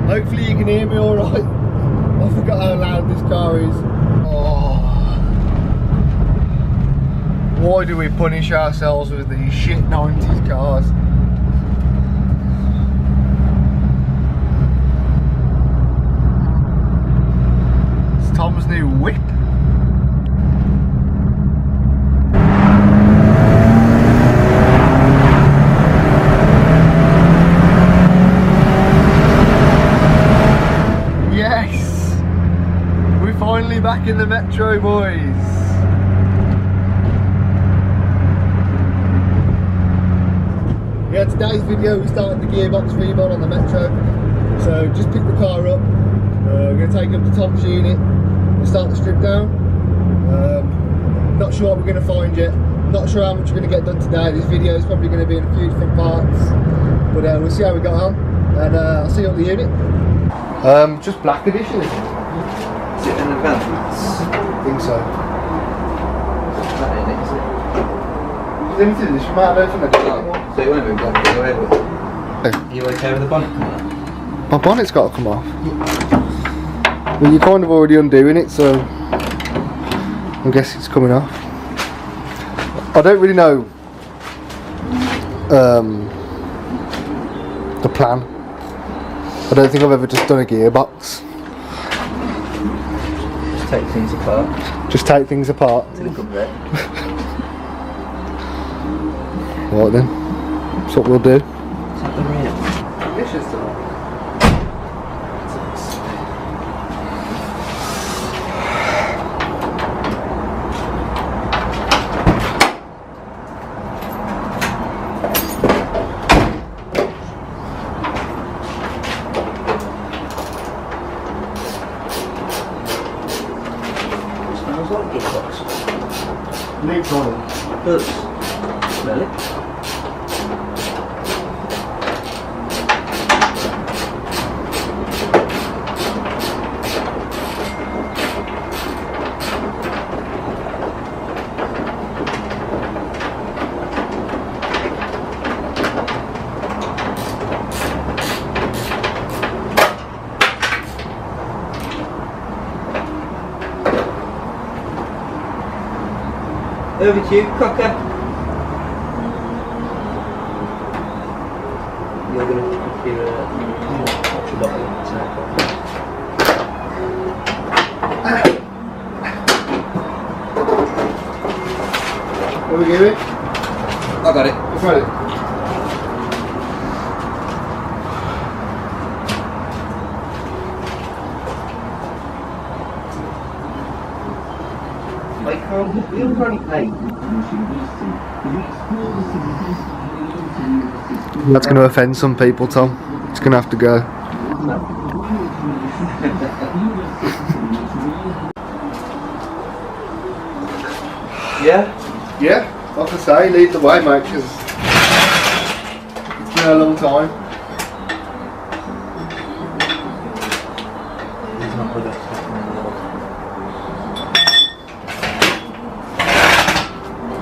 Hopefully you can hear me alright. I forgot how loud this car is. Oh. Why do we punish ourselves with these shit 90s cars? It's Tom's new whip. Yes! We're finally back in the Metro, boys. Yeah, today's video we started the Gearbox rebuild on the Metro. So just pick the car up. We're going to take it up to Tom's unit and start the strip down. Not sure what we're going to find yet. Not sure how much we're going to get done today. This video is probably going to be in a few different parts. But we'll see how we got on. And I'll see you on the unit. Just black edition, isn't it? Is it an advance? I think so. That in it, is it? Limited edition, might have opened it. Oh, so it won't be black to go away with. Are you okay with the bonnet coming off? My bonnet's got to come off. Well, you're kind of already undoing it, so I guess it's coming off. I don't really know the plan. I don't think I've ever just done a gearbox. Just take things apart. Just take things apart. Till it comes red. Right then, that's what we'll do. Is that the rear? Delicious tonight. Smells like Gearbox. Leaves on it. It does. Smell it. Over to you, cocker. You're going to put your water bottle in the snack box. What are we doing? I got it. I've got it. You're running late. That's going to offend some people, Tom. It's going to have to go. Yeah? Yeah, like I say, lead the way, mate, because it's been a long time. He's not with us.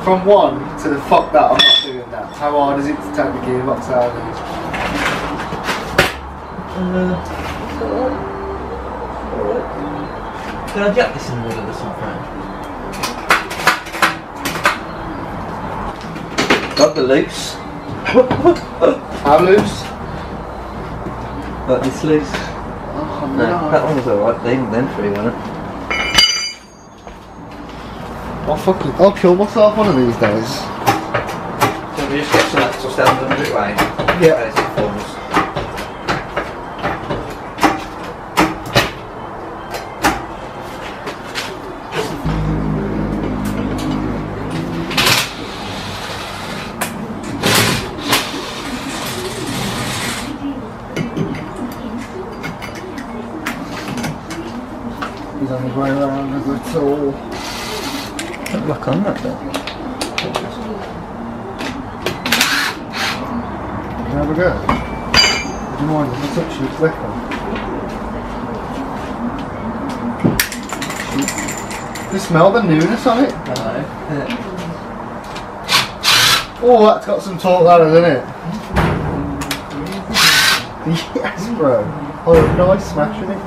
From one to the fuck that, I'm not doing that. How hard is it to take the gearbox out of these? Alright. Can I jack this in the middle of the sunframe? Got the loose. How loose? Got this loose. Oh, No, that one was alright. Then three, wasn't it? I'll kill myself one of these days. So we just get some axle stands under it way. Yeah. As it falls. He's on his way around a good tool. Look on that then. Can I have a go? Would you mind if I touch your flick on? You smell the newness on it? Hello. Oh, that's got some torque, that, hasn't it? Yes, bro. Oh, nice smashing it.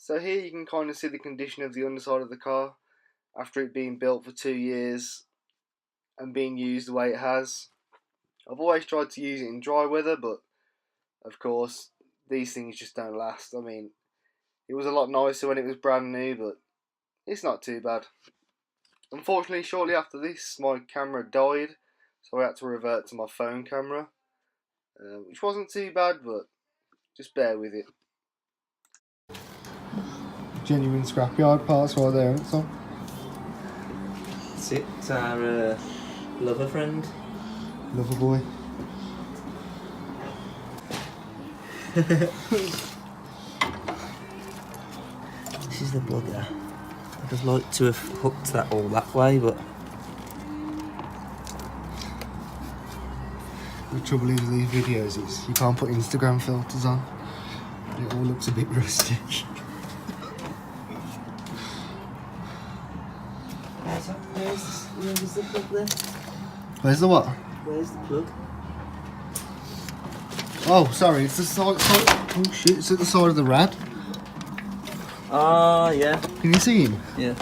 So here you can kind of see the condition of the underside of the car after it being built for 2 years and being used the way it has. I've always tried to use it in dry weather, but of course these things just don't last. I mean, it was a lot nicer when it was brand new, but it's not too bad. Unfortunately, shortly after this, my camera died, so I had to revert to my phone camera, which wasn't too bad, but just bear with it. Genuine scrapyard parts right there, isn't it, Tom? That's it. It's our lover friend. Lover boy. This is the bugger. I'd have liked to have hooked that all that way, but The trouble is with these videos is you can't put Instagram filters on. It all looks a bit rusty. Where's the plug then? Where's the what? Where's the plug? Oh, sorry, it's the side. Oh shit, it's at the side of the rad. Ah, yeah. Can you see him? Yeah.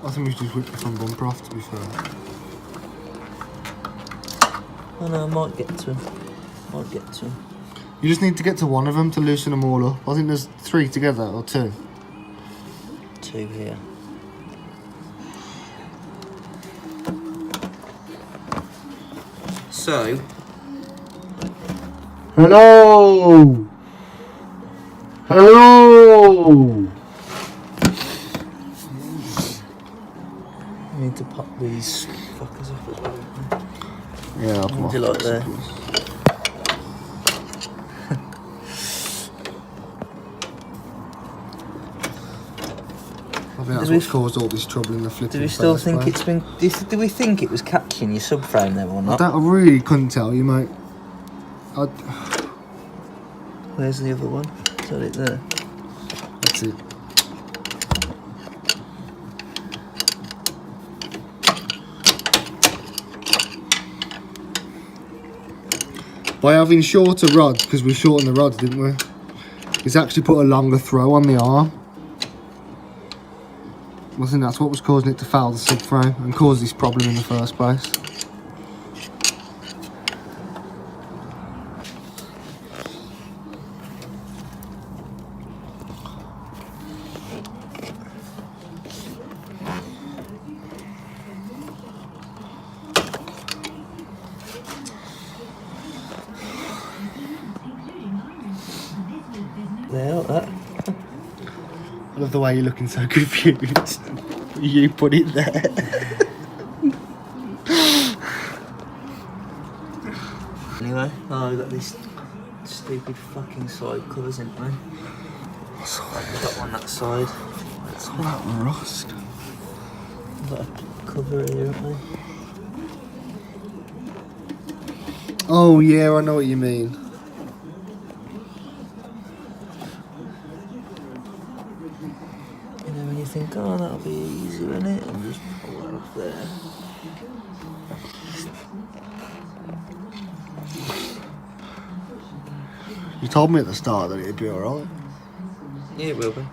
I think we should just whip the front bumper off, to be fair. Oh no, I might get to him. Might get to him. You just need to get to one of them to loosen them all up. I think there's 3 together, or 2. 2 here. So, Hello! Hello! I need to pop these fuckers off as well. Yeah, I'll What do you like there? I think that's what's caused all this trouble in the flipping. Do we still think place. it's been? Do we think it was catching your subframe there or not? I really couldn't tell you, mate. Where's the other one? Is that it there? That's it. By having shorter rods, because we shortened the rods, didn't we? It's actually put a longer throw on the arm. I think that's what was causing it to foul the subframe and cause this problem in the first place. There, like that. I love the way you're looking so confused. You put it there. Anyway, oh, we've got these stupid fucking side covers, haven't we? What's all We've got one that side. that rust? We've got a cover here, haven't we? Oh yeah, I know what you mean. You know, when you think, oh, that'll be easy, won't it? And just pull that off there. You told me at the start that it'd be alright. Yeah, it will be.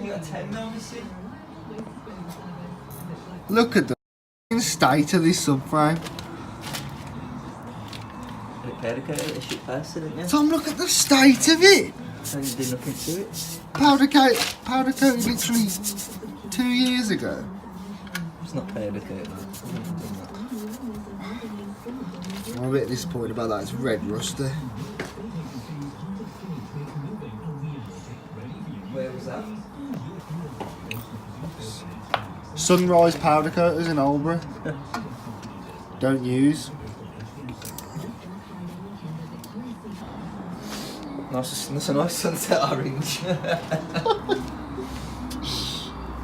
You got 10 now, obviously. Look at the state of this subframe. Repair a shit person, didn't you? Tom, look at the state of it. So you did nothing to it? Powder coat literally 2 years ago. It's not powder coat, no. I'm a bit disappointed about that, it's red rusty. Where was that? Sunrise powder coaters in Albury. Don't use. Nice, that's a nice sunset orange.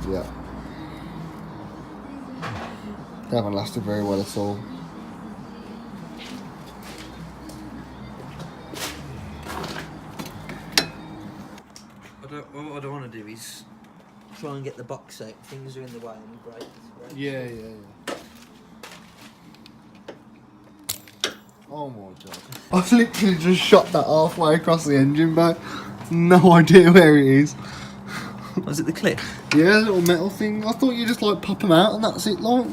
Yeah. They haven't lasted very well at all. What I don't want to do is try and get the box out. Things are in the way and break. Yeah. Oh my god. I've literally just shot that halfway across the engine bay. No idea where it is. Was it the clip? Yeah, little metal thing. I thought you just like pop them out and that's it, like.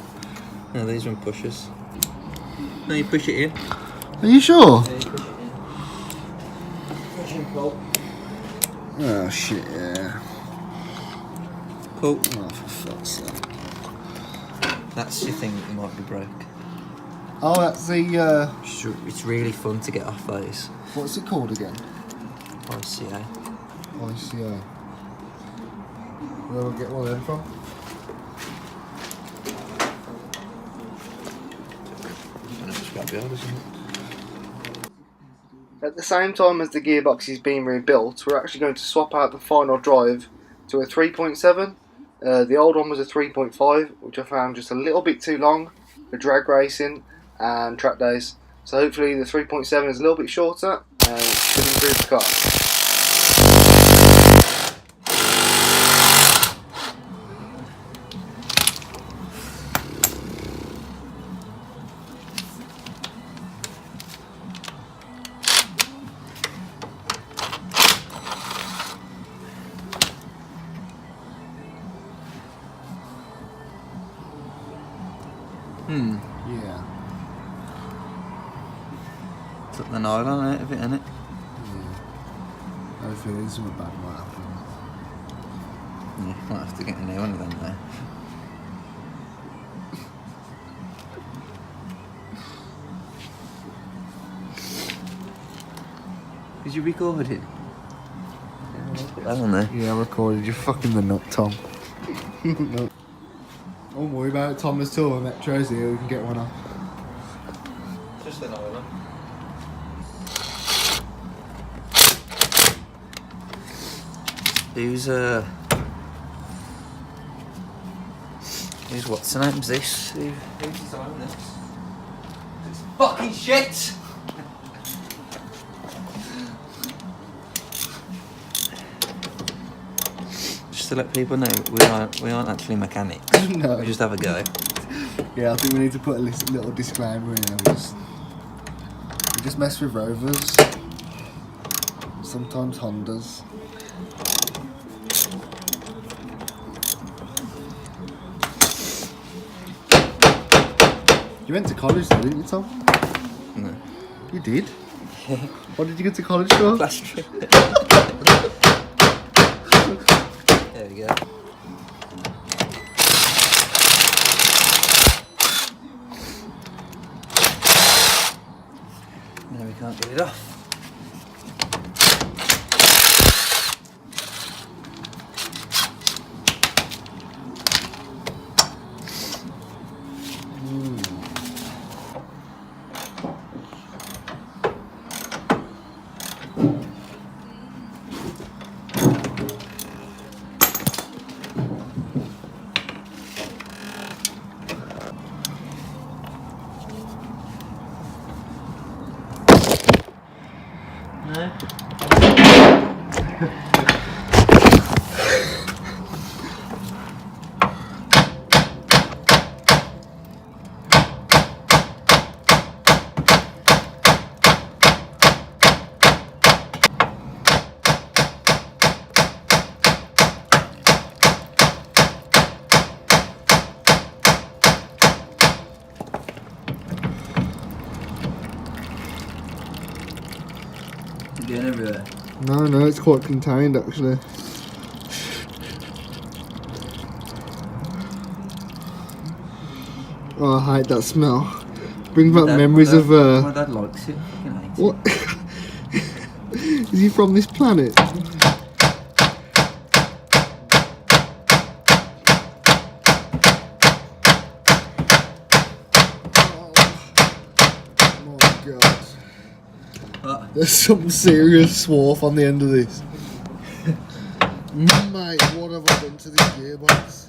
No, these are pushers. No, you push it in. Are you sure? Yeah, you push it in. Push and pull. Oh shit, yeah. Pull. Oh, for fuck's sake. That's your thing that might be broke. Oh, that's the, It's really fun to get off those. what's it called again? ICA. ICA. Where will I get one of them from? At the same time as the gearbox is being rebuilt, we're actually going to swap out the final drive to a 3.7. The old one was a 3.5, which I found just a little bit too long for drag racing and track days. So hopefully the 3.7 is a little bit shorter and it should improve the car. Yeah. Took the nylon out of it, innit? Yeah. Hopefully there's something bad might happen. Yeah, might have to get a new one of them there. Did you record it? Put that on there. Yeah, I recorded. You're fucking the nut, Tom. No. Don't worry about it. Tom has two of Metros here. We can get one off. Just the nylon. Who's what's the name's this? Who's designed this? It's fucking shit! Just to let people know, we aren't actually mechanics. No. We just have a go. Yeah, I think we need to put a little disclaimer in there. We just mess with Rovers. Sometimes Hondas. You went to college though, didn't you, Tom? No. You did? What did you go to college for? Plastering. There we go. No, we can't get it off. No. You're going everywhere. No, it's quite contained actually. Oh, I hate that smell. Brings back memories of. My dad likes it. Fucking hates What? Is he from this planet? Oh my god. There's some serious swarf on the end of this. Mate, what have I done to this gearbox?